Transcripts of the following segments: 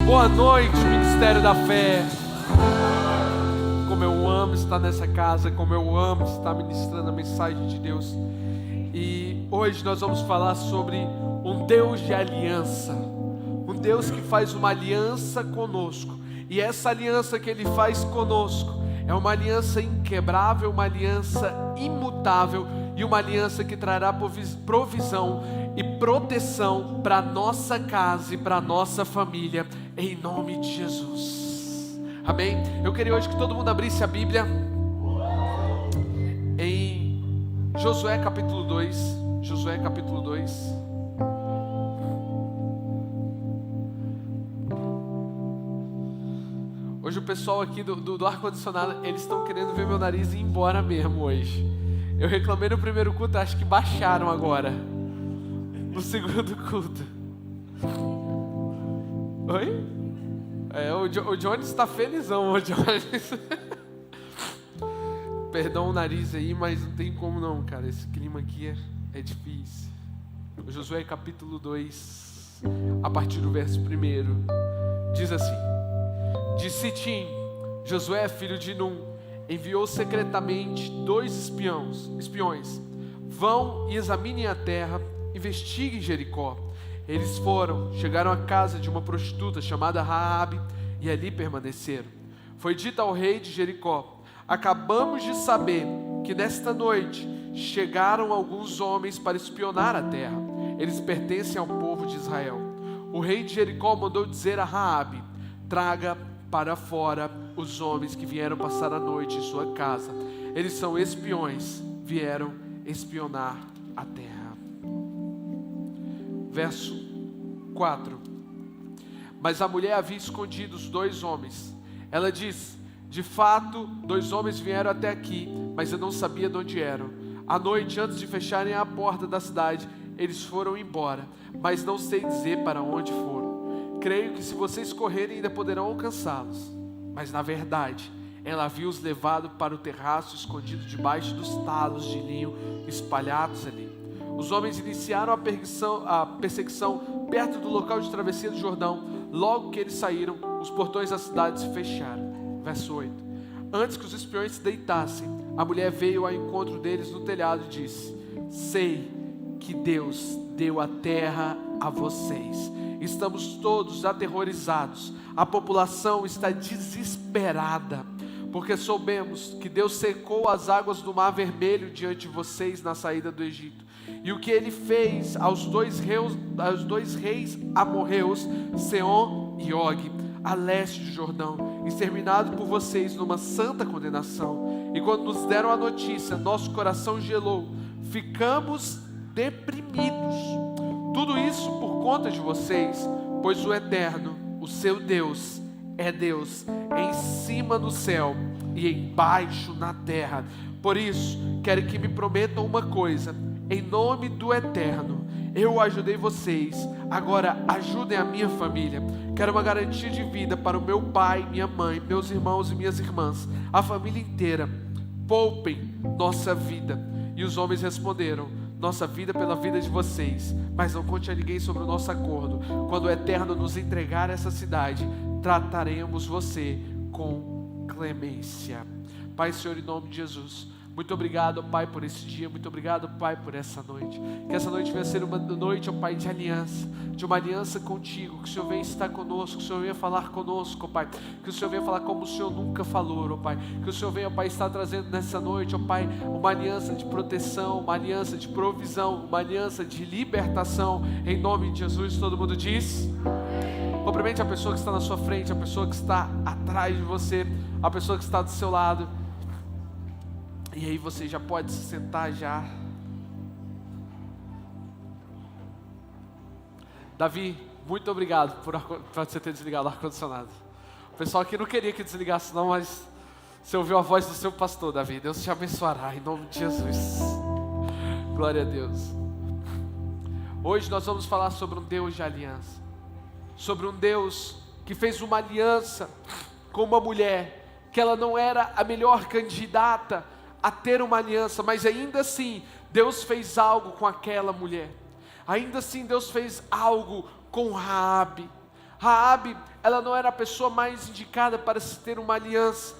Boa noite, Ministério da Fé. Como eu amo estar nessa casa, como eu amo estar ministrando a mensagem de Deus. E hoje nós vamos falar sobre um Deus de aliança, um Deus que faz uma aliança conosco. E essa aliança que Ele faz conosco é uma aliança inquebrável, uma aliança imutável e uma aliança que trará provisão e proteção para a nossa casa e para a nossa família, em nome de Jesus. Amém? Eu queria hoje que todo mundo abrisse a Bíblia em Josué capítulo 2. Josué capítulo 2. Hoje o pessoal aqui do ar-condicionado, eles estão querendo ver meu nariz ir embora mesmo hoje. Eu reclamei no primeiro culto, acho que baixaram agora no segundo culto. Oi? O Jones está felizão, o Jones. Perdão o nariz aí, mas não tem como não, cara. Esse clima aqui é difícil. O Josué capítulo 2, a partir do verso 1, diz assim: De Sitim, Josué, filho de Num, enviou secretamente 2 espiões. Vão e examinem a terra, investiguem Jericó. Eles foram, chegaram à casa de uma prostituta chamada Raabe e ali permaneceram. Foi dito ao rei de Jericó: acabamos de saber que nesta noite chegaram alguns homens para espionar a terra. Eles pertencem ao povo de Israel. O rei de Jericó mandou dizer a Raabe: traga para fora os homens que vieram passar a noite em sua casa. Eles são espiões, vieram espionar a terra. Verso 4. Mas a mulher havia escondido os 2 homens. Ela disse: de fato, 2 homens vieram até aqui, mas eu não sabia de onde eram. À noite, antes de fecharem a porta da cidade, eles foram embora, mas não sei dizer para onde foram. Creio que se vocês correrem ainda poderão alcançá-los. Mas na verdade, ela havia-os levado para o terraço escondido debaixo dos talos de linho espalhados ali. Os homens iniciaram a perseguição perto do local de travessia do Jordão. Logo que eles saíram, os portões da cidade se fecharam. Verso 8. Antes que os espiões se deitassem, a mulher veio ao encontro deles no telhado e disse: sei que Deus deu a terra a vocês. Estamos todos aterrorizados. A população está desesperada, porque soubemos que Deus secou as águas do Mar Vermelho diante de vocês na saída do Egito. E o que Ele fez aos dois reis amorreus, Seom e Og, a leste do Jordão, exterminado por vocês numa santa condenação. E quando nos deram a notícia, nosso coração gelou, ficamos deprimidos. Tudo isso por conta de vocês, pois o Eterno, o seu Deus, é Deus em cima no céu e embaixo na terra. Por isso, quero que me prometam uma coisa: em nome do Eterno, eu ajudei vocês, agora ajudem a minha família. Quero uma garantia de vida para o meu pai, minha mãe, meus irmãos e minhas irmãs, a família inteira. Poupem nossa vida. E os homens responderam: nossa vida pela vida de vocês, mas não conte a ninguém sobre o nosso acordo. Quando o Eterno nos entregar essa cidade, trataremos você com clemência. Pai, Senhor, em nome de Jesus, muito obrigado, Pai, por esse dia. Muito obrigado, Pai, por essa noite. Que essa noite venha ser uma noite, ó Pai, de aliança, de uma aliança contigo. Que o Senhor venha estar conosco, que o Senhor venha falar conosco, ó Pai. Que o Senhor venha falar como o Senhor nunca falou, ó Pai. Que o Senhor venha, ó Pai, estar trazendo nessa noite, ó Pai, uma aliança de proteção, uma aliança de provisão, uma aliança de libertação. Em nome de Jesus, todo mundo diz. Cumprimente a pessoa que está na sua frente, a pessoa que está atrás de você, a pessoa que está do seu lado. E aí você já pode se sentar já. Davi, muito obrigado por você ter desligado o ar-condicionado. O pessoal aqui não queria que desligasse não, mas você ouviu a voz do seu pastor, Davi. Deus te abençoará em nome de Jesus. Glória a Deus. Hoje nós vamos falar sobre um Deus de aliança. Sobre um Deus que fez uma aliança com uma mulher que ela não era a melhor candidata a ter uma aliança, mas ainda assim Deus fez algo com aquela mulher. Ainda assim Deus fez algo com Raabe. Raabe, ela não era a pessoa mais indicada para se ter uma aliança,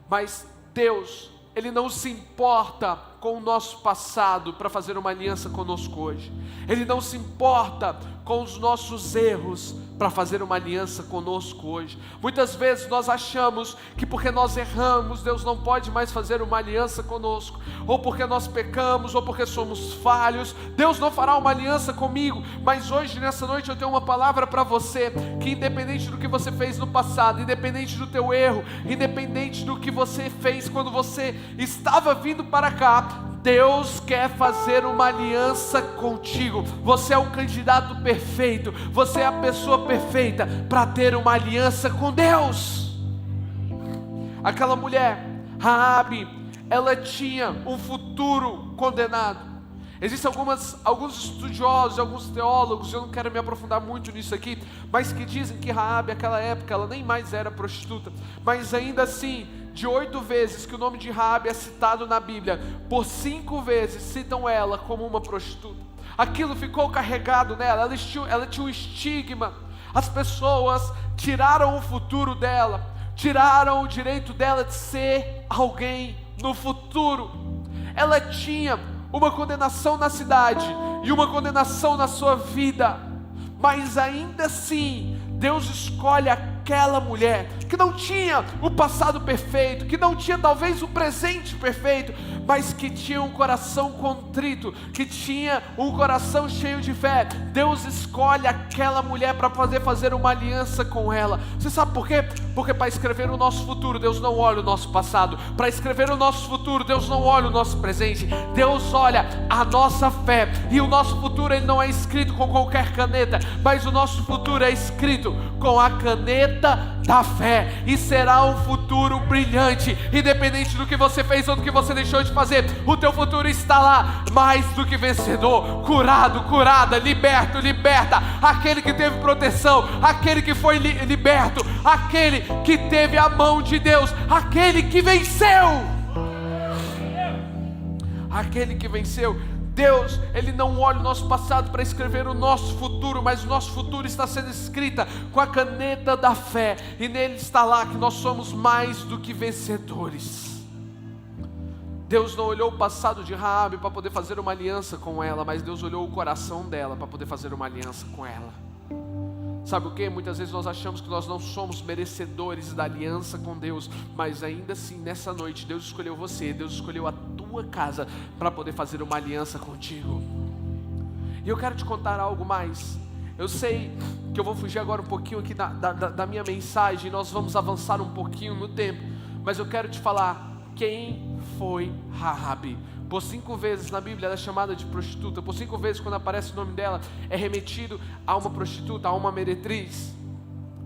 mas Deus, Ele não se importa com o nosso passado para fazer uma aliança conosco hoje. Ele não se importa com os nossos erros para fazer uma aliança conosco hoje. Muitas vezes nós achamos que porque nós erramos, Deus não pode mais fazer uma aliança conosco, ou porque nós pecamos, ou porque somos falhos, Deus não fará uma aliança comigo. Mas hoje, nessa noite, eu tenho uma palavra para você, que independente do que você fez no passado, independente do teu erro, independente do que você fez quando você estava vindo para cá, Deus quer fazer uma aliança contigo. Você é o candidato perfeito, você é a pessoa perfeita para ter uma aliança com Deus. Aquela mulher, Raabe, ela tinha um futuro condenado. Existem alguns estudiosos, alguns teólogos, eu não quero me aprofundar muito nisso aqui, mas que dizem que Raabe, naquela época, ela nem mais era prostituta, mas ainda assim, de 8 vezes que o nome de Raabe é citado na Bíblia, por 5 vezes citam ela como uma prostituta. Aquilo ficou carregado nela, ela tinha um estigma. As pessoas tiraram o futuro dela, tiraram o direito dela de ser alguém no futuro. Ela tinha uma condenação na cidade e uma condenação na sua vida, mas ainda assim Deus escolhe aquela mulher que não tinha o passado perfeito, que não tinha talvez o presente perfeito, mas que tinha um coração contrito, que tinha um coração cheio de fé. Deus escolhe aquela mulher para poder fazer uma aliança com ela. Você sabe por quê? Porque para escrever o nosso futuro, Deus não olha o nosso passado. Para escrever o nosso futuro, Deus não olha o nosso presente. Deus olha a nossa fé. E o nosso futuro, ele não é escrito com qualquer caneta, mas o nosso futuro é escrito com a caneta da fé. E será um futuro brilhante, independente do que você fez ou do que você deixou de fazer. O teu futuro está lá, mais do que vencedor, curado, curada, liberto, liberta, aquele que teve proteção, aquele que foi liberto, aquele que teve a mão de Deus, aquele que venceu, aquele que venceu. Deus, Ele não olha o nosso passado para escrever o nosso futuro, mas o nosso futuro está sendo escrito com a caneta da fé, e nele está lá que nós somos mais do que vencedores. Deus não olhou o passado de Raabe para poder fazer uma aliança com ela, mas Deus olhou o coração dela para poder fazer uma aliança com ela. Sabe o que? Muitas vezes nós achamos que nós não somos merecedores da aliança com Deus, mas ainda assim, nessa noite, Deus escolheu você, Deus escolheu a tua casa para poder fazer uma aliança contigo. E eu quero te contar algo mais. Eu sei que eu vou fugir agora um pouquinho aqui da minha mensagem, nós vamos avançar um pouquinho no tempo, mas eu quero te falar quem foi Raabe. Por 5 vezes na Bíblia ela é chamada de prostituta. Por 5 vezes quando aparece o nome dela é remetido a uma prostituta, a uma meretriz.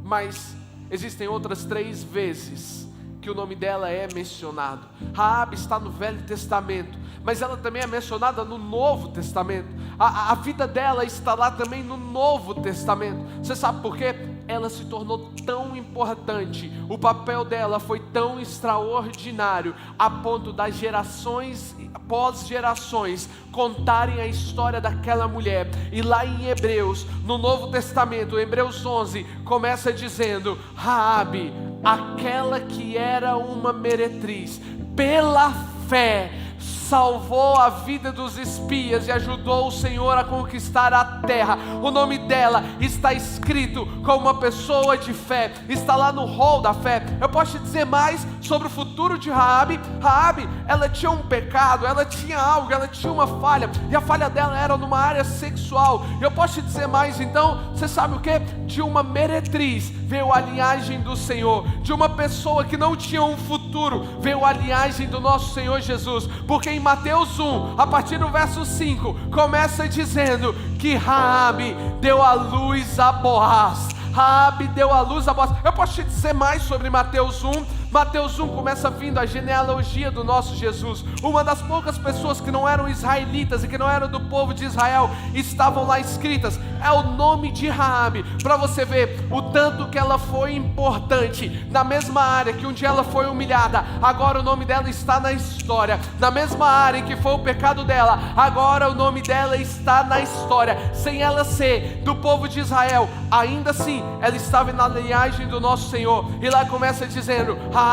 Mas existem outras 3 vezes que o nome dela é mencionado. Raabe está no Velho Testamento, mas ela também é mencionada no Novo Testamento. A vida dela está lá também no Novo Testamento. Você sabe por quê? Ela se tornou tão importante, o papel dela foi tão extraordinário, a ponto das gerações após gerações contarem a história daquela mulher. E lá em Hebreus, no Novo Testamento, Hebreus 11, começa dizendo: Raabe, aquela que era uma meretriz, pela fé salvou a vida dos espias e ajudou o Senhor a conquistar a terra. O nome dela está escrito como uma pessoa de fé, está lá no rol da fé. Eu posso te dizer mais sobre o futuro de Raabe. Raabe, ela tinha um pecado, ela tinha algo, ela tinha uma falha, e a falha dela era numa área sexual. Eu posso te dizer mais então, você sabe o que? De uma meretriz veio a linhagem do Senhor, de uma pessoa que não tinha um futuro veio a linhagem do nosso Senhor Jesus. Porque em Mateus 1, a partir do verso 5, começa dizendo que Raabe deu à luz a Boaz. Raabe deu à luz a Boaz. Eu posso te dizer mais sobre Mateus 1, Mateus 1 começa vindo a genealogia do nosso Jesus. Uma das poucas pessoas que não eram israelitas e que não eram do povo de Israel estavam lá escritas. É o nome de Raabe, para você ver o tanto que ela foi importante. Na mesma área que um dia ela foi humilhada, agora o nome dela está na história. Na mesma área em que foi o pecado dela, agora o nome dela está na história. Sem ela ser do povo de Israel, ainda assim ela estava na linhagem do nosso Senhor. E lá começa dizendo: Raabe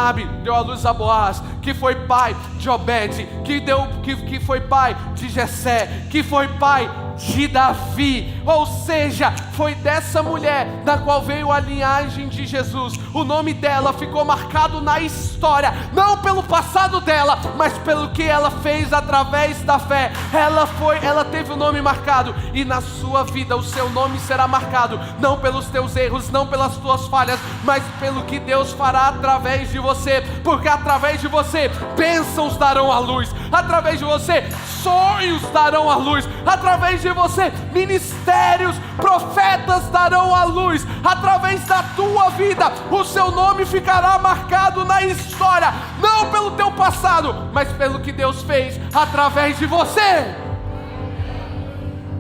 deu à luz a Boaz, que foi pai de Obed, que foi pai de Jessé, que foi pai de Davi. Ou seja, foi dessa mulher da qual veio a linhagem de Jesus. O nome dela ficou marcado na história, não pelo passado dela, mas pelo que ela fez através da fé. Ela teve o nome marcado, e na sua vida o seu nome será marcado, não pelos teus erros, não pelas tuas falhas, mas pelo que Deus fará através de você. Porque através de você bênçãos darão à luz, através de você sonhos darão à luz, através de você ministérios, profetas darão à luz. Através da tua vida o seu nome ficará marcado na história, não pelo teu passado, mas pelo que Deus fez através de você.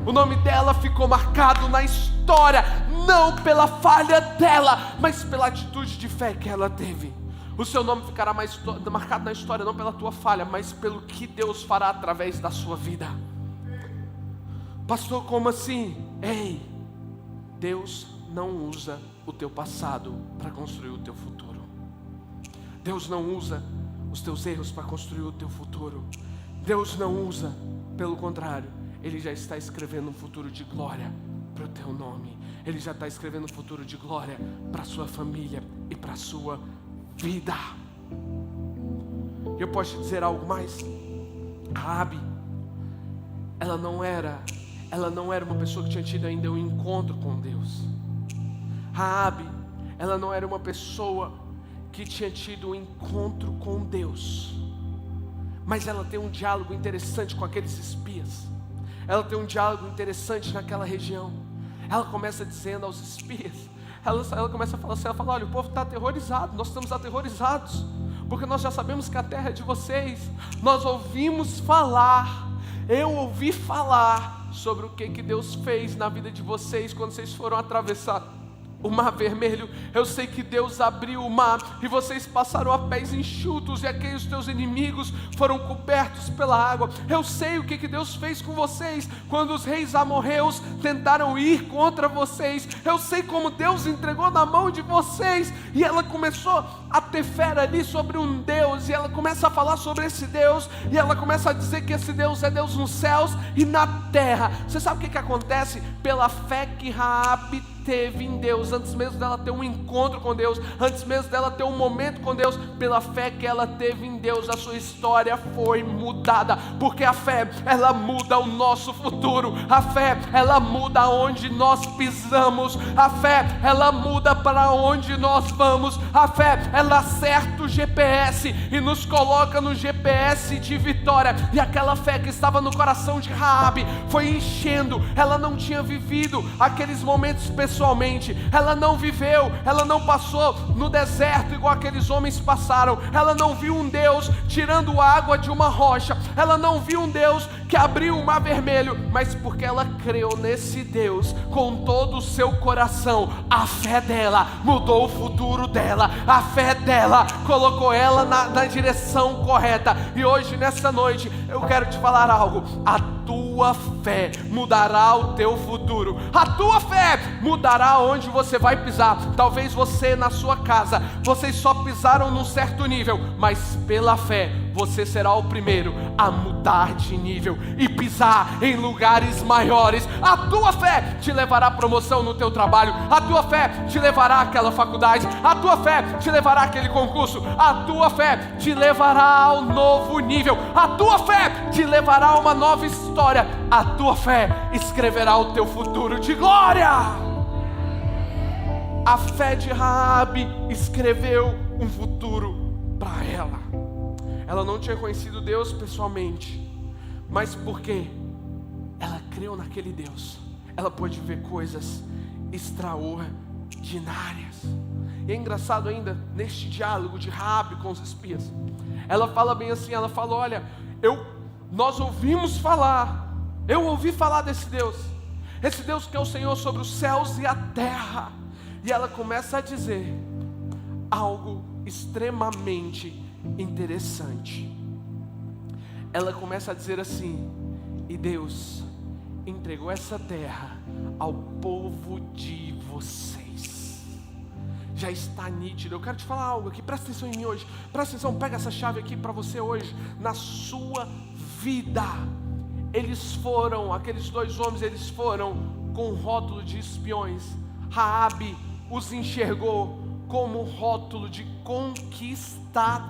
O nome dela ficou marcado na história, não pela falha dela, mas pela atitude de fé que ela teve. O seu nome ficará marcado na história, não pela tua falha, mas pelo que Deus fará através da sua vida. Pastor, como assim? Ei, Deus não usa o teu passado para construir o teu futuro. Deus não usa os teus erros para construir o teu futuro. Deus não usa, pelo contrário, Ele já está escrevendo um futuro de glória para o teu nome. Ele já está escrevendo um futuro de glória para a sua família e para a sua vida. Eu posso te dizer algo mais? Raabe, ela não era uma pessoa que tinha tido ainda um encontro com Deus. Raabe, ela não era uma pessoa que tinha tido um encontro com Deus, mas ela tem um diálogo interessante com aqueles espias. Ela tem um diálogo interessante naquela região. Ela começa dizendo aos espias, ela começa a falar assim, ela fala: olha, o povo está aterrorizado, nós estamos aterrorizados, porque nós já sabemos que a terra é de vocês. Nós ouvimos falar, eu ouvi falar sobre o que Deus fez na vida de vocês quando vocês foram atravessar o mar vermelho. Eu sei que Deus abriu o mar e vocês passaram a pés enxutos, e aqueles teus inimigos foram cobertos pela água. Eu sei o que Deus fez com vocês quando os reis amorreus tentaram ir contra vocês. Eu sei como Deus entregou na mão de vocês. E ela começou a ter fé ali sobre um Deus, e ela começa a falar sobre esse Deus, e ela começa a dizer que esse Deus é Deus nos céus e na terra. Você sabe o que acontece? Pela fé que Raabe teve em Deus, antes mesmo dela ter um encontro com Deus, antes mesmo dela ter um momento com Deus, pela fé que ela teve em Deus, a sua história foi mudada. Porque a fé, ela muda o nosso futuro. A fé, ela muda onde nós pisamos. A fé, ela muda para onde nós vamos. A fé, ela acerta o GPS e nos coloca no GPS de vitória. E aquela fé que estava no coração de Raabe foi enchendo. Ela não tinha vivido aqueles momentos pessoalmente, ela não viveu, ela não passou no deserto igual aqueles homens passaram. Ela não viu um Deus tirando água de uma rocha, ela não viu um Deus que abriu o mar vermelho, mas porque ela creu nesse Deus com todo o seu coração, a fé dela mudou o futuro dela. A fé dela colocou ela na direção correta. E hoje, nessa noite, eu quero te falar algo: a tua fé mudará o teu futuro. A tua fé mudará onde você vai pisar. Talvez você, na sua casa, vocês só pisaram num certo nível, mas pela fé você será o primeiro a mudar de nível e pisar em lugares maiores. A tua fé te levará à promoção no teu trabalho. A tua fé te levará àquela faculdade. A tua fé te levará àquele concurso. A tua fé te levará ao novo nível. A tua fé te levará a uma nova história. A tua fé escreverá o teu futuro de glória. A fé de Raabe escreveu um futuro para ela. Ela não tinha conhecido Deus pessoalmente, mas porque ela creu naquele Deus, ela pôde ver coisas extraordinárias. E é engraçado ainda, neste diálogo de Raabe com os espias, ela fala bem assim, ela fala, olha, nós ouvimos falar, eu ouvi falar desse Deus, esse Deus que é o Senhor sobre os céus e a terra. E ela começa a dizer algo extremamente interessante. Ela começa a dizer assim: e Deus entregou essa terra ao povo de vocês. Já está nítido. Eu quero te falar algo aqui, presta atenção em mim hoje. Presta atenção, pega essa chave aqui para você hoje. Na sua vida, aqueles dois homens, eles foram com rótulo de espiões. Raabe os enxergou como rótulo de conquistador.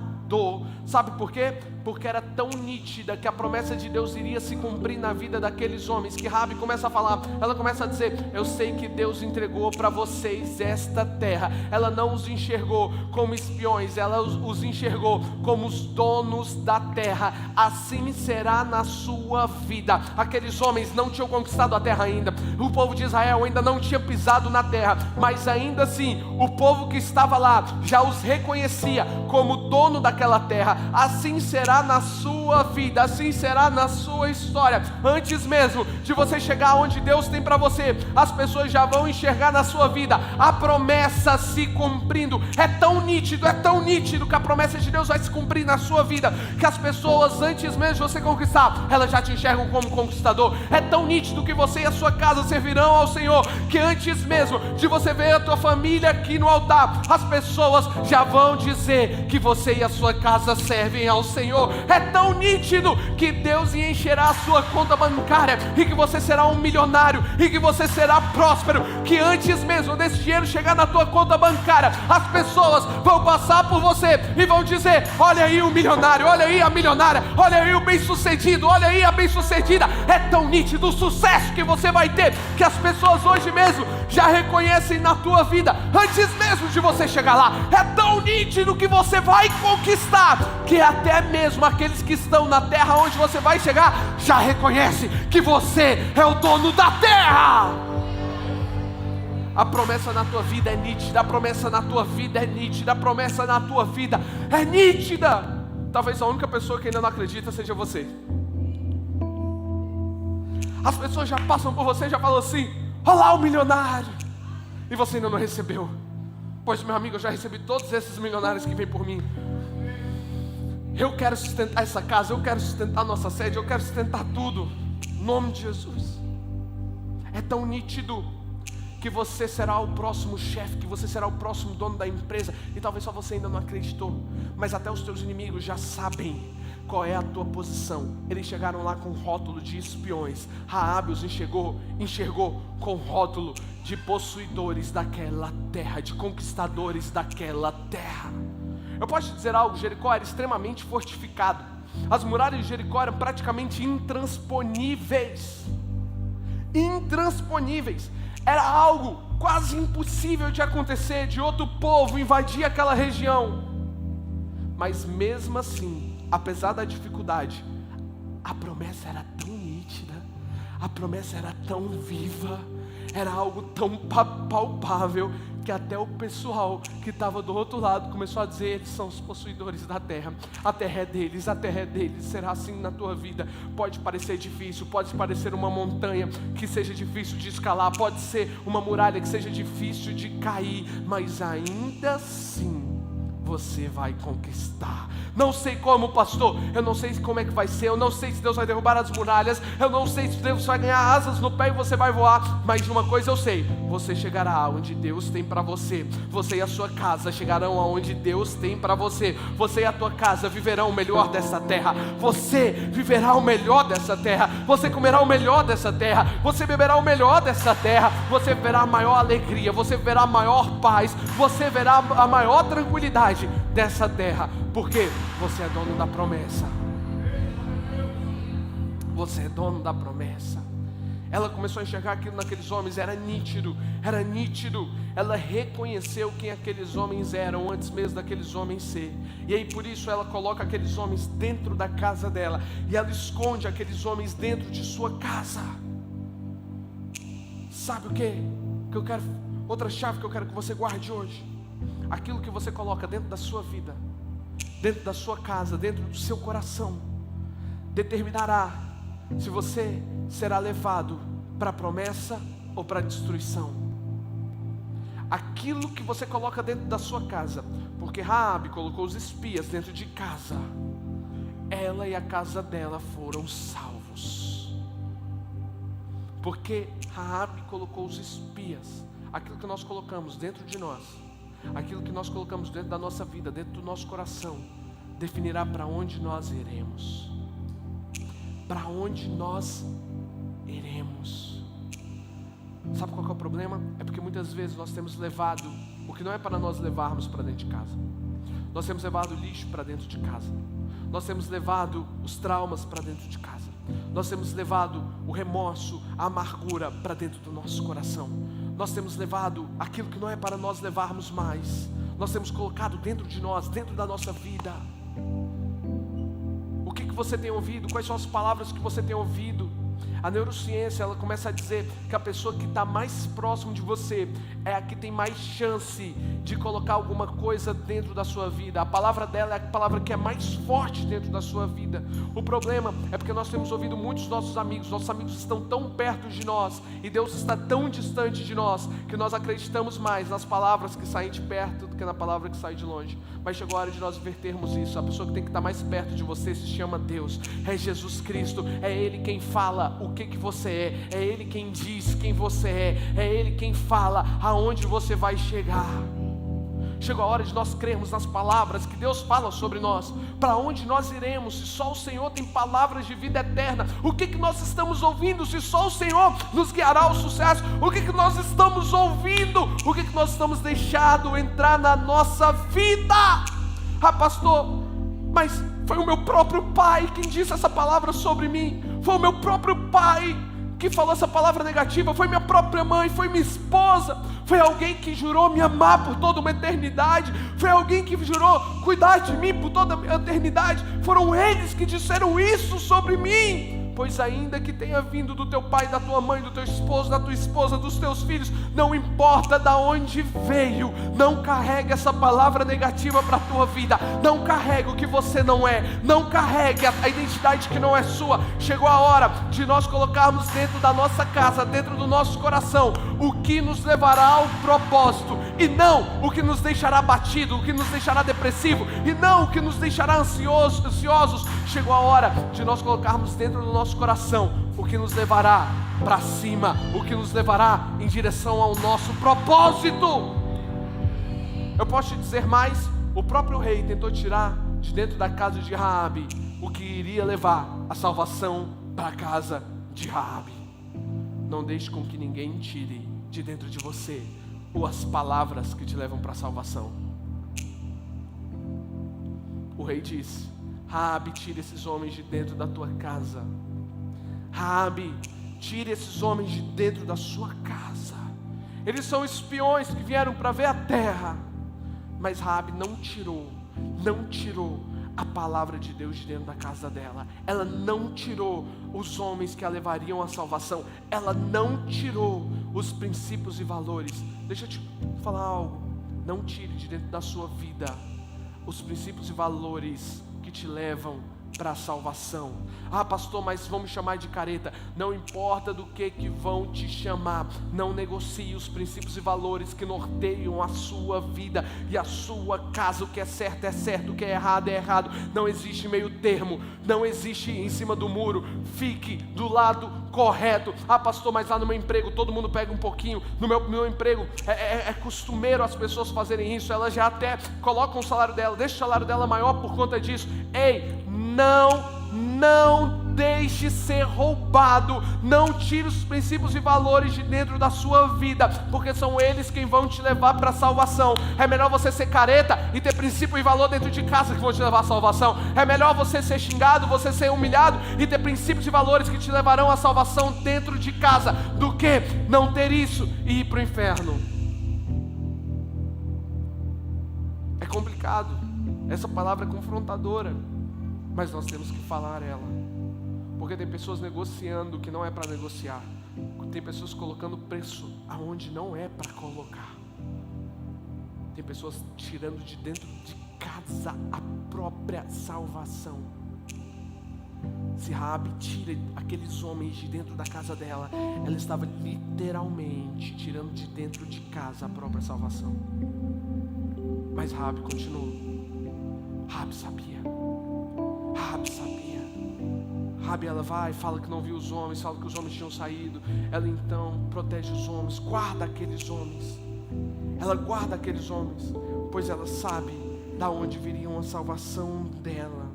Sabe por quê? Porque era tão nítida que a promessa de Deus iria se cumprir na vida daqueles homens, que Raabe começa a falar, ela começa a dizer: eu sei que Deus entregou para vocês esta terra. Ela não os enxergou como espiões, ela os enxergou como os donos da terra. Assim será na sua vida. Aqueles homens não tinham conquistado a terra ainda, o povo de Israel ainda não tinha pisado na terra, mas ainda assim, o povo que estava lá já os reconhecia como dono daquela terra. Assim será na sua vida, assim será na sua história. Antes mesmo de você chegar onde Deus tem para você, as pessoas já vão enxergar na sua vida a promessa se cumprindo. É tão nítido que a promessa de Deus vai se cumprir na sua vida, que as pessoas, antes mesmo de você conquistar, elas já te enxergam como conquistador. É tão nítido que você e a sua casa servirão ao Senhor, que antes mesmo de você ver a tua família aqui no altar, as pessoas já vão dizer que você e a sua casa servem ao Senhor. É tão nítido que Deus encherá a sua conta bancária, e que você será um milionário, e que você será próspero, que antes mesmo desse dinheiro chegar na tua conta bancária, as pessoas vão passar por você e vão dizer: olha aí o milionário, olha aí a milionária, olha aí o bem-sucedido, olha aí a bem-sucedida. É tão nítido o sucesso que você vai ter, que as pessoas hoje mesmo já reconhecem na tua vida, antes mesmo de você chegar lá. É tão nítido que você vai conquistar, que até mesmo aqueles que estão na terra onde você vai chegar já reconhecem que você é o dono da terra. A promessa na tua vida é nítida, a promessa na tua vida é nítida, a promessa na tua vida é nítida. Talvez a única pessoa que ainda não acredita seja você. As pessoas já passam por você e já falam assim: olha lá o milionário, e você ainda não recebeu. Pois, meu amigo, eu já recebi todos esses milionários que vêm por mim. Eu quero sustentar essa casa, eu quero sustentar nossa sede, eu quero sustentar tudo, em nome de Jesus. É tão nítido que você será o próximo chefe, que você será o próximo dono da empresa, e talvez só você ainda não acreditou, mas até os teus inimigos já sabem qual é a tua posição. Eles chegaram lá com rótulo de espiões. Raabe os enxergou com rótulo de possuidores daquela terra, de conquistadores daquela terra. Eu posso te dizer algo: Jericó era extremamente fortificado. As muralhas de Jericó eram praticamente intransponíveis. Era algo quase impossível de acontecer, de outro povo invadir aquela região. Mas mesmo assim, apesar da dificuldade, a promessa era tão nítida, a promessa era tão viva, era algo tão palpável, que até o pessoal que estava do outro lado começou a dizer: eles são os possuidores da terra, a terra é deles, a terra é deles. Será assim na tua vida. Pode parecer difícil, pode parecer uma montanha que seja difícil de escalar, pode ser uma muralha que seja difícil de cair, mas ainda assim você vai conquistar. Não sei como, pastor, eu não sei como é que vai ser, eu não sei se Deus vai derrubar as muralhas, eu não sei se Deus vai ganhar asas no pé e você vai voar, mas de uma coisa eu sei: você chegará onde Deus tem para você. Você e a sua casa chegarão aonde Deus tem para você. Você e a tua casa viverão o melhor dessa terra. Você viverá o melhor dessa terra. Você comerá o melhor dessa terra. Você beberá o melhor dessa terra. Você verá a maior alegria, você verá a maior paz, você verá a maior tranquilidade dessa terra, porque você é dono da promessa. Você é dono da promessa. Ela começou a enxergar aquilo naqueles homens, era nítido. Ela reconheceu quem aqueles homens eram antes mesmo daqueles homens ser. E aí por isso ela coloca aqueles homens dentro da casa dela, e ela esconde aqueles homens dentro de sua casa. Sabe o que eu quero? Outra chave que eu quero que você guarde hoje: aquilo que você coloca dentro da sua vida, dentro da sua casa, dentro do seu coração, determinará se você será levado para a promessa ou para a destruição. Aquilo que você coloca dentro da sua casa, porque Raabe colocou os espias dentro de casa, ela e a casa dela foram salvos. Porque Raabe colocou os espias. Aquilo que nós colocamos dentro de nós, aquilo que nós colocamos dentro da nossa vida, dentro do nosso coração, definirá para onde nós iremos. Para onde nós iremos. Sabe qual que é o problema? É porque muitas vezes nós temos levado o que não é para nós levarmos para dentro de casa. Nós temos levado o lixo para dentro de casa. Nós temos levado os traumas para dentro de casa. Nós temos levado o remorso, a amargura para dentro do nosso coração. Nós temos levado aquilo que não é para nós levarmos mais. Nós temos colocado dentro de nós, dentro da nossa vida. O que você tem ouvido? Quais são as palavras que você tem ouvido? A neurociência, ela começa a dizer que a pessoa que está mais próximo de você é a que tem mais chance de colocar alguma coisa dentro da sua vida. A palavra dela é a palavra que é mais forte dentro da sua vida. O problema é porque nós temos ouvido muitos nossos amigos estão tão perto de nós e Deus está tão distante de nós que nós acreditamos mais nas palavras que saem de perto do que na palavra que sai de longe. Mas chegou a hora de nós invertermos isso. A pessoa que tem que estar mais perto de você se chama Deus, é Jesus Cristo, é Ele quem fala o que você é Ele quem diz quem você é Ele quem fala aonde você vai chegar. Chegou a hora de nós crermos nas palavras que Deus fala sobre nós. Para onde nós iremos se só o Senhor tem palavras de vida eterna? O que nós estamos ouvindo se só o Senhor nos guiará ao sucesso? O que nós estamos ouvindo? O que nós estamos deixando entrar na nossa vida? Ah, pastor, mas foi o meu próprio pai quem disse essa palavra sobre mim. Foi o meu próprio pai que falou essa palavra negativa. Foi minha própria mãe, foi minha esposa. Foi alguém que jurou me amar por toda uma eternidade. Foi alguém que jurou cuidar de mim por toda a eternidade. Foram eles que disseram isso sobre mim. Pois ainda que tenha vindo do teu pai, da tua mãe, do teu esposo, da tua esposa, dos teus filhos, não importa de onde veio, não carregue essa palavra negativa para a tua vida. Não carregue o que você não é. Não carregue a identidade que não é sua. Chegou a hora de nós colocarmos dentro da nossa casa, dentro do nosso coração, o que nos levará ao propósito, e não o que nos deixará abatido, o que nos deixará depressivo, e não o que nos deixará ansiosos. Chegou a hora de nós colocarmos dentro do nosso coração o que nos levará para cima, o que nos levará em direção ao nosso propósito. Eu posso te dizer mais: o próprio rei tentou tirar de dentro da casa de Raabe o que iria levar a salvação para a casa de Raabe. Não deixe com que ninguém tire de dentro de você as palavras que te levam para a salvação. O rei disse: Raabe, tira esses homens de dentro da tua casa. Raabe, tire esses homens de dentro da sua casa. Eles são espiões que vieram para ver a terra. Mas Raabe não tirou a palavra de Deus de dentro da casa dela. Ela não tirou os homens que a levariam à salvação. Ela não tirou os princípios e valores. Deixa eu te falar algo. Não tire de dentro da sua vida os princípios e valores que te levam para a salvação. Ah, pastor, mas vão me chamar de careta. Não importa do que vão te chamar. Não negocie os princípios e valores que norteiam a sua vida e a sua casa. O que é certo, o que é errado. Não existe meio termo. Não existe em cima do muro. Fique do lado correto. Ah, pastor, mas lá no meu emprego todo mundo pega um pouquinho. No meu emprego é costumeiro as pessoas fazerem isso. Elas já até colocam o salário dela, deixa o salário dela maior por conta disso. Ei, não deixe ser roubado. Não tire os princípios e valores de dentro da sua vida, porque são eles quem vão te levar para a salvação. É melhor você ser careta e ter princípio e valor dentro de casa que vão te levar à salvação. É melhor você ser xingado, você ser humilhado e ter princípios e valores que te levarão à salvação dentro de casa, do que não ter isso e ir para o inferno. É complicado. Essa palavra é confrontadora, mas nós temos que falar ela, porque tem pessoas negociando o que não é para negociar, tem pessoas colocando preço aonde não é para colocar. Tem pessoas tirando de dentro de casa a própria salvação. Se Raabe tira aqueles homens de dentro da casa dela, ela estava literalmente tirando de dentro de casa a própria salvação. Mas Raabe continuou. Raabe sabia. Raabe, ela vai, fala que não viu os homens, fala que os homens tinham saído. Ela então protege os homens, guarda aqueles homens. Ela guarda aqueles homens, pois ela sabe da onde viriam a salvação dela.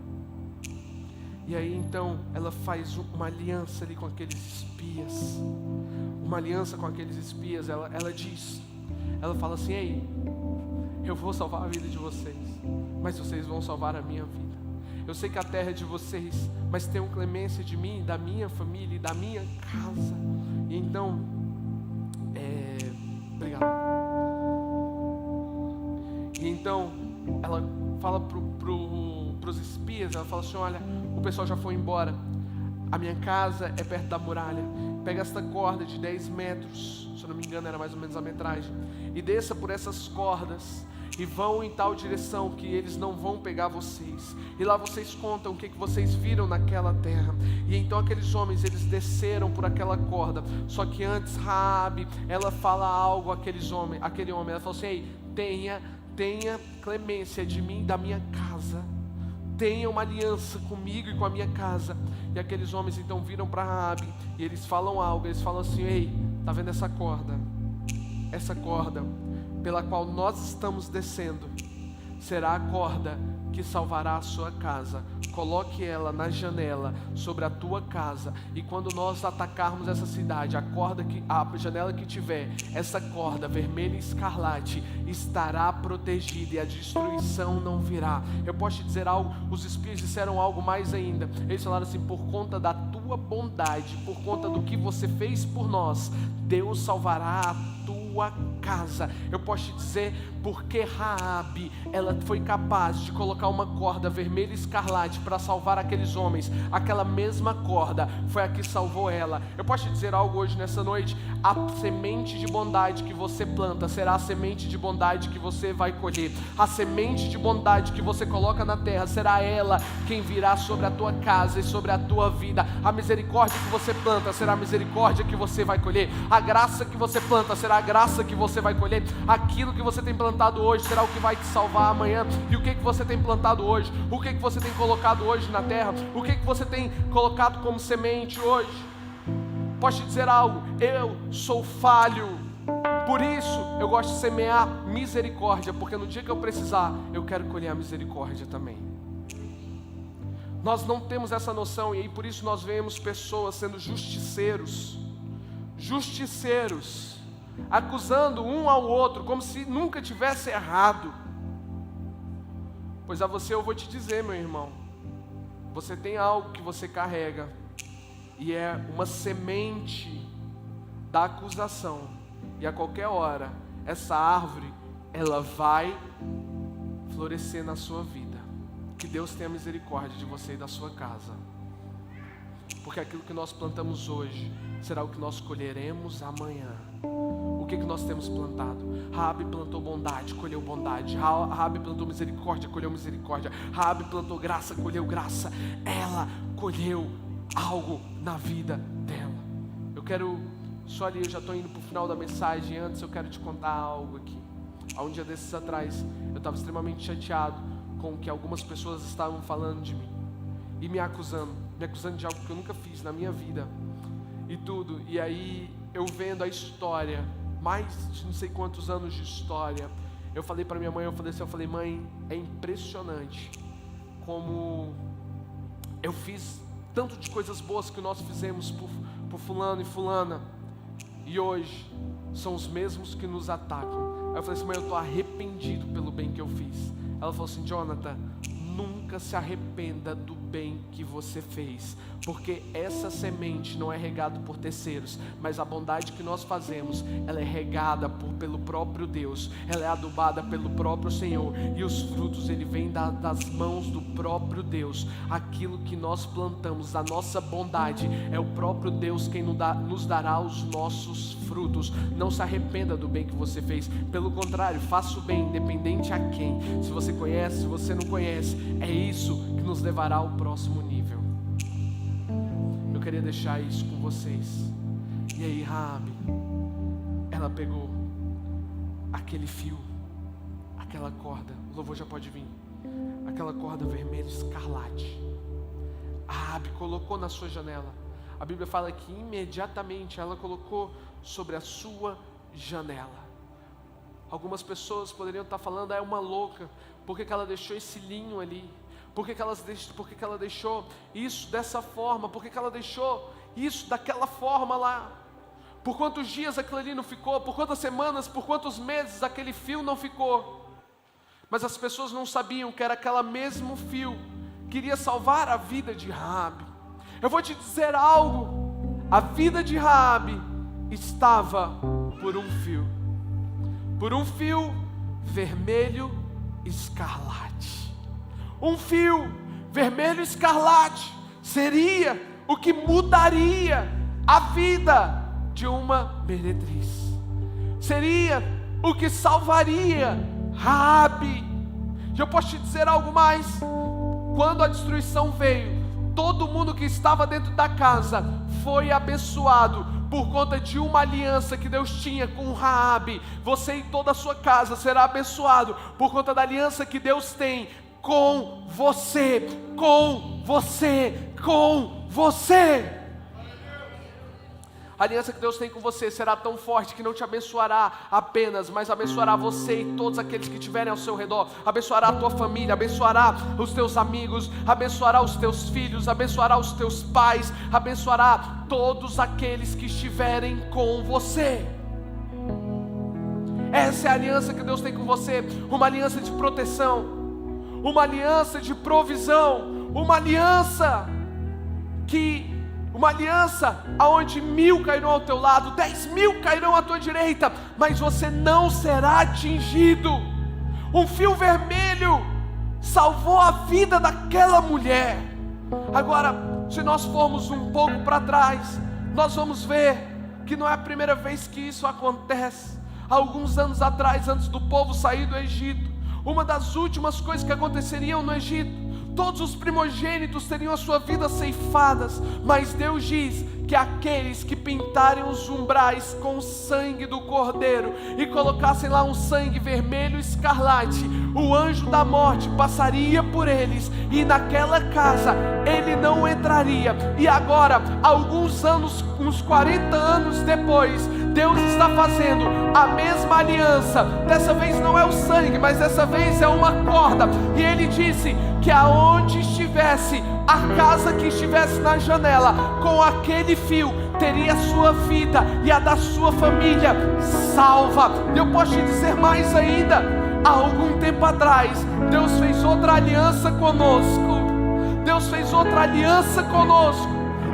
E aí então ela faz uma aliança ali com aqueles espias. Uma aliança com aqueles espias. Ela diz, ela fala assim: ei, eu vou salvar a vida de vocês, mas vocês vão salvar a minha vida. Eu sei que a terra é de vocês, mas tenham clemência de mim, da minha família e da minha casa. E então, obrigado. E então ela fala pros espias, ela fala assim: olha, o pessoal já foi embora, a minha casa é perto da muralha, pega esta corda de 10 metros, se eu não me engano era mais ou menos a metragem, e desça por essas cordas, e vão em tal direção que eles não vão pegar vocês, e lá vocês contam o que vocês viram naquela terra. E então aqueles homens, eles desceram por aquela corda. Só que antes Raabe, ela fala algo àquele homem, ela fala assim: ei, tenha clemência de mim, da minha casa, tenha uma aliança comigo e com a minha casa. E aqueles homens então viram para Raabe e eles falam algo, eles falam assim: ei, tá vendo essa corda? Essa corda pela qual nós estamos descendo será a corda que salvará a sua casa. Coloque ela na janela sobre a tua casa, e quando nós atacarmos essa cidade, a janela que tiver essa corda vermelha e escarlate estará protegida e a destruição não virá. Eu posso te dizer algo, os espias disseram algo mais ainda. Eles falaram assim: por conta da tua bondade, por conta do que você fez por nós, Deus salvará a tua casa. Eu posso te dizer, porque Raabe, ela foi capaz de colocar uma corda vermelha e escarlate para salvar aqueles homens, aquela mesma corda foi a que salvou ela. Eu posso te dizer algo hoje nessa noite: a semente de bondade que você planta será a semente de bondade que você vai colher. A semente de bondade que você coloca na terra será ela quem virá sobre a tua casa e sobre a tua vida. A misericórdia que você planta será a misericórdia que você vai colher. A graça que você planta será a graça que você vai colher. Aquilo que você tem plantado hoje será o que vai te salvar amanhã. E o que você tem plantado hoje? O que você tem colocado hoje na terra? O que você tem colocado como semente hoje? Posso te dizer algo? Eu sou falho, por isso eu gosto de semear misericórdia, porque no dia que eu precisar, eu quero colher a misericórdia também. Nós não temos essa noção, e aí por isso nós vemos pessoas sendo justiceiros, acusando um ao outro como se nunca tivesse errado. Pois a você eu vou te dizer, meu irmão, você tem algo que você carrega, e é uma semente da acusação, e a qualquer hora essa árvore ela vai florescer na sua vida. Que Deus tenha misericórdia de você e da sua casa, porque aquilo que nós plantamos hoje será o que nós colheremos amanhã. O que nós temos plantado? Raabe plantou bondade, colheu bondade. Raabe plantou misericórdia, colheu misericórdia. Raabe plantou graça, colheu graça. Ela colheu algo na vida dela. Eu quero, só ali, eu já estou indo para o final da mensagem. Antes eu quero te contar algo aqui. Há um dia desses atrás, eu estava extremamente chateado com o que algumas pessoas estavam falando de mim e me acusando de algo que eu nunca fiz na minha vida e tudo. E aí eu vendo a história, mais de não sei quantos anos de história, eu falei para minha mãe, eu falei, mãe, é impressionante como eu fiz tanto de coisas boas que nós fizemos por fulano e fulana, e hoje são os mesmos que nos atacam. Aí eu falei assim: mãe, eu estou arrependido pelo bem que eu fiz. Ela falou assim: Jonathan, nunca se arrependa do bem que você fez, porque essa semente não é regada por terceiros, mas a bondade que nós fazemos, ela é regada pelo próprio Deus, ela é adubada pelo próprio Senhor, e os frutos ele vem das mãos do próprio Deus. Aquilo que nós plantamos, a nossa bondade, é o próprio Deus quem nos dará os nossos frutos. Não se arrependa do bem que você fez, pelo contrário, faça o bem, independente a quem. Se você conhece, se você não conhece, é isso que nos levará ao próximo nível. Eu queria deixar isso com vocês. E aí Raabe, ela pegou aquele fio, aquela corda, o louvor já pode vir, aquela corda vermelha escarlate. Raabe colocou na sua janela. A Bíblia fala que imediatamente ela colocou sobre a sua janela. Algumas pessoas poderiam estar falando, é uma louca, por que ela deixou esse linho ali? Por que ela deixou isso dessa forma? Por que ela deixou isso daquela forma lá? Por quantos dias aquilo ali não ficou? Por quantas semanas, por quantos meses aquele fio não ficou? Mas as pessoas não sabiam que era aquele mesmo fio que iria salvar a vida de Raabe. Eu vou te dizer algo, a vida de Raabe estava por um fio vermelho escarlate. Um fio vermelho escarlate seria o que mudaria a vida de uma meretriz, seria o que salvaria Raabe. E eu posso te dizer algo mais, quando a destruição veio, todo mundo que estava dentro da casa foi abençoado por conta de uma aliança que Deus tinha com Raabe. Você e toda a sua casa será abençoado por conta da aliança que Deus tem com você, com você, com você. A aliança que Deus tem com você será tão forte que não te abençoará apenas, mas abençoará você e todos aqueles que estiverem ao seu redor. Abençoará a tua família, abençoará os teus amigos, abençoará os teus filhos, abençoará os teus pais, abençoará todos aqueles que estiverem com você. Essa é a aliança que Deus tem com você, uma aliança de proteção, uma aliança de provisão, uma aliança aonde 1000 cairão ao teu lado, 10.000 cairão à tua direita, mas você não será atingido. Um fio vermelho salvou a vida daquela mulher. Agora, se nós formos um pouco para trás, nós vamos ver que não é a primeira vez que isso acontece. Há alguns anos atrás, antes do povo sair do Egito, uma das últimas coisas que aconteceriam no Egito, todos os primogênitos teriam a sua vida ceifadas, mas Deus diz que aqueles que pintarem os umbrais com o sangue do cordeiro e colocassem lá um sangue vermelho escarlate, o anjo da morte passaria por eles e naquela casa ele não entraria. E agora, alguns anos, uns 40 anos depois, Deus está fazendo a mesma aliança. Dessa vez não é o sangue, mas dessa vez é uma corda. E ele disse que aonde estivesse a casa que estivesse na janela com aquele fio, teria a sua vida e a da sua família salva. Eu posso te dizer mais ainda, há algum tempo atrás Deus fez outra aliança conosco. Deus fez outra aliança conosco.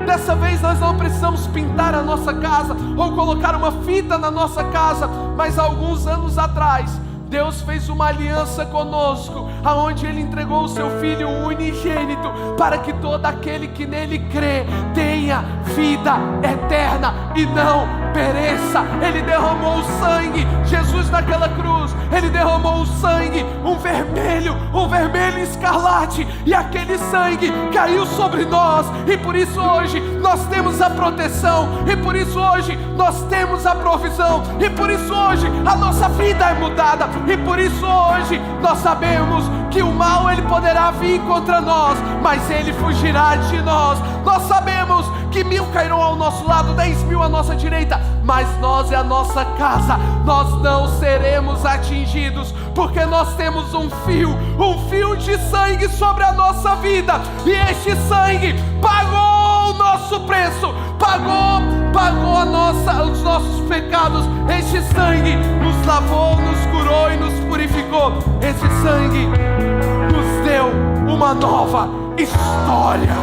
Dessa vez nós não precisamos pintar a nossa casa ou colocar uma fita na nossa casa, mas há alguns anos atrás Deus fez uma aliança conosco, aonde Ele entregou o seu Filho unigênito, para que todo aquele que nele crê tenha vida eterna e não pereça. Ele derramou o sangue, Jesus naquela cruz, Ele derramou o sangue, um vermelho escarlate, e aquele sangue caiu sobre nós, e por isso hoje nós temos a proteção, e por isso hoje nós temos a provisão, e por isso hoje a nossa vida é mudada, e por isso hoje nós sabemos que o mal ele poderá vir contra nós, mas ele fugirá de nós. Nós sabemos que 1000 cairão ao nosso lado, 10.000 à nossa direita, mas nós e a nossa casa, nós não seremos atingidos, porque nós temos um fio de sangue sobre a nossa vida, e este sangue pagou o nosso preço, pagou os nossos pecados. Este sangue nos lavou, nos curou e nos purificou. Esse sangue nos deu uma nova história.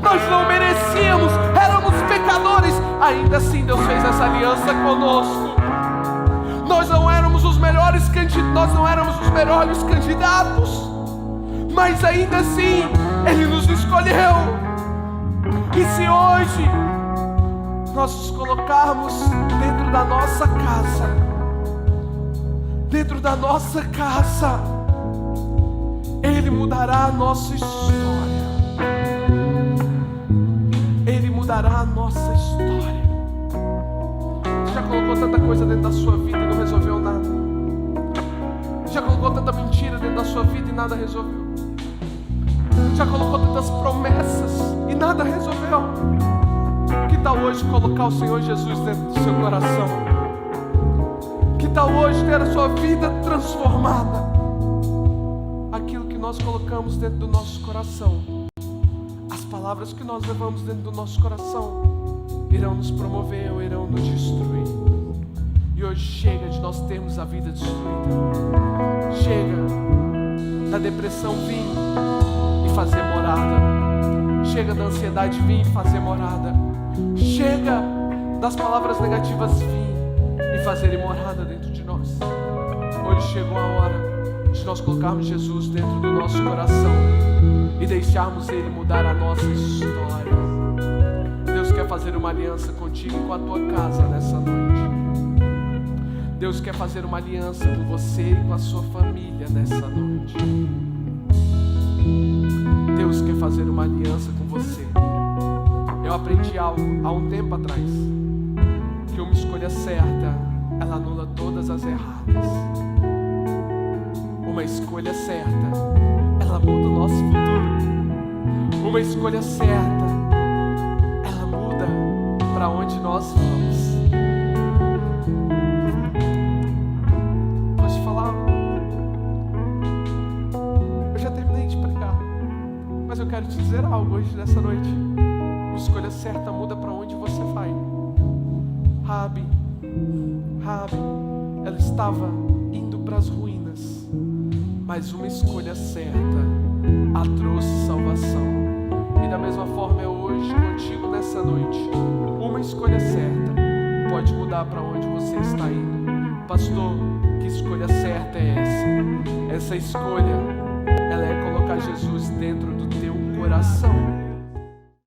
Nós não merecíamos, éramos pecadores, ainda assim Deus fez essa aliança conosco. Nós não éramos os melhores candidatos, mas ainda assim Ele nos escolheu. E se hoje nós nos colocarmos dentro da nossa casa, Ele mudará a nossa história. Ele mudará a nossa história. Você já colocou tanta coisa dentro da sua vida e não resolveu nada? Você já colocou tanta mentira dentro da sua vida e nada resolveu? Já colocou tantas promessas e nada resolveu? Que tal hoje colocar o Senhor Jesus dentro do seu coração? Que tal hoje ter a sua vida transformada? Aquilo que nós colocamos dentro do nosso coração, as palavras que nós levamos dentro do nosso coração, irão nos promover ou irão nos destruir. E hoje chega de nós termos a vida destruída. Chega da depressão vir e fazer morada. Chega da ansiedade vir e fazer morada. Chega das palavras negativas vir e fazerem morada dentro de nós. Hoje chegou a hora de nós colocarmos Jesus dentro do nosso coração e deixarmos Ele mudar a nossa história. Deus quer fazer uma aliança contigo e com a tua casa nessa noite. Deus quer fazer uma aliança com você e com a sua família nessa noite. Deus quer fazer uma aliança com você. Eu aprendi algo há um tempo atrás, que uma escolha certa, ela anula todas as erradas. Uma escolha certa, ela muda o nosso futuro. Uma escolha certa, ela muda para onde nós vamos. Posso te falar? Eu já terminei de pregar, mas eu quero te dizer algo hoje nessa noite. Uma escolha certa muda para onde você vai. Raabe, ela estava indo para as ruínas, mas uma escolha certa a trouxe salvação. E da mesma forma é hoje contigo nessa noite. Uma escolha certa pode mudar para onde você está indo. Pastor, que escolha certa é essa? Essa escolha, ela é colocar Jesus dentro do teu coração.